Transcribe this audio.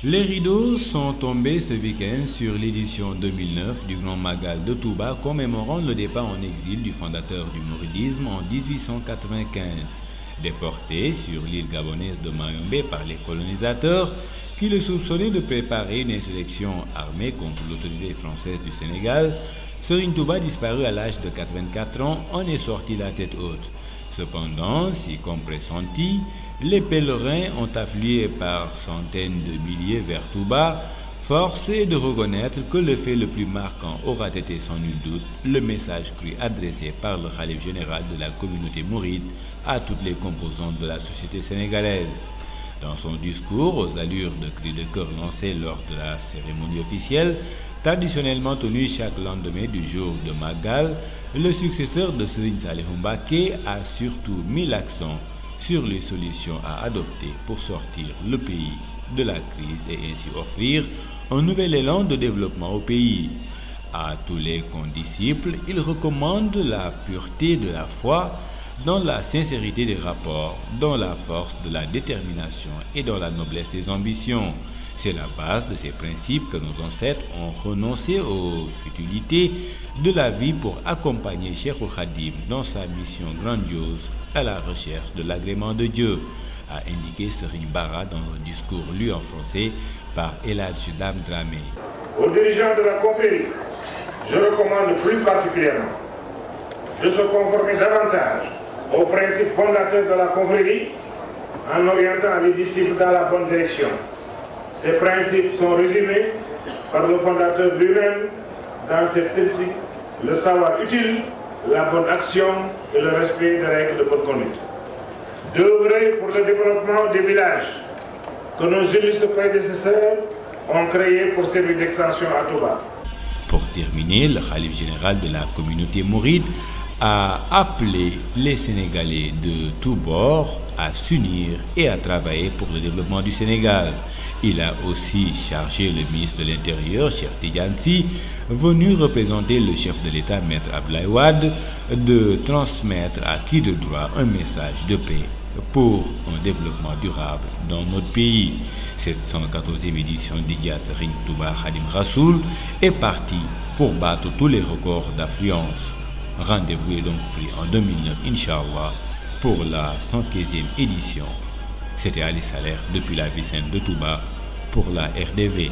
Les rideaux sont tombés ce week-end sur l'édition 2009 du Grand Magal de Touba commémorant le départ en exil du fondateur du mouridisme en 1895. Déporté sur l'île gabonaise de Mayombe par les colonisateurs qui le soupçonnaient de préparer une insurrection armée contre l'autorité française du Sénégal, Serigne Touba, disparu à l'âge de 84 ans, en est sorti la tête haute. Cependant, si comme pressenti, les pèlerins ont afflué par centaines de milliers vers Touba, force est de reconnaître que le fait le plus marquant aura été sans nul doute le message cru adressé par le khalife général de la communauté mouride à toutes les composantes de la société sénégalaise. Dans son discours, aux allures de cris de cœur lancés lors de la cérémonie officielle, traditionnellement tenue chaque lendemain du jour de Magal, le successeur de Serigne Saliou Mbacké a surtout mis l'accent sur les solutions à adopter pour sortir le pays de la crise et ainsi offrir un nouvel élan de développement au pays. À tous les condisciples, il recommande la pureté de la foi dans la sincérité des rapports, dans la force de la détermination et dans la noblesse des ambitions. C'est la base de ces principes que nos ancêtres ont renoncé aux futilités de la vie pour accompagner Cheikhoul Khadim dans sa mission grandiose à la recherche de l'agrément de Dieu, a indiqué Serigne Bara dans un discours lu en français par El Hadji Dame Dramé. Aux dirigeants de la confrérie, je recommande plus particulièrement de se conformer davantage aux principes fondateurs de la confrérie en orientant les disciples dans la bonne direction. Ces principes sont résumés par le fondateur lui-même dans cette triptyque: le savoir utile, la bonne action et le respect des règles de bonne conduite. D'œuvrer pour le développement des villages que nos illustres prédécesseurs ont créés pour servir d'extension à Touba. Pour terminer, le khalife général de la communauté mouride a appelé les Sénégalais de tous bords à s'unir et à travailler pour le développement du Sénégal. Il a aussi chargé le ministre de l'Intérieur, Cheikh Tidiane Sy, venu représenter le chef de l'État, Maître Abdoulaye Wade, de transmettre à qui de droit un message de paix pour un développement durable dans notre pays. Cette 114e édition d'Idia Serigne Touba Khadim Rassoul est partie pour battre tous les records d'affluence. Rendez-vous est donc pris en 2009, Inch'Allah, pour la 115e édition. C'était Ali Saler depuis la ville sainte de Touba pour la RDV.